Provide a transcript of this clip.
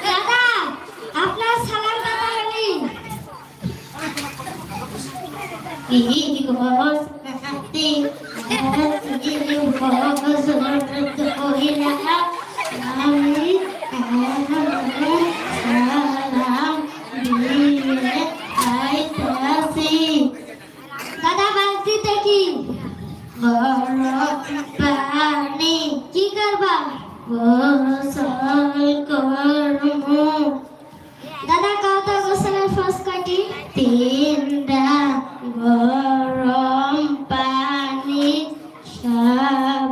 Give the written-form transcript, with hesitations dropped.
দাদা আপনার সালাম দাদা হলি দাদা বালতিতে কি পানি কি করবা গোসল করবো দাদা কত গোসলের ফরজ কয়টি তিনটা গরম পানি সাবান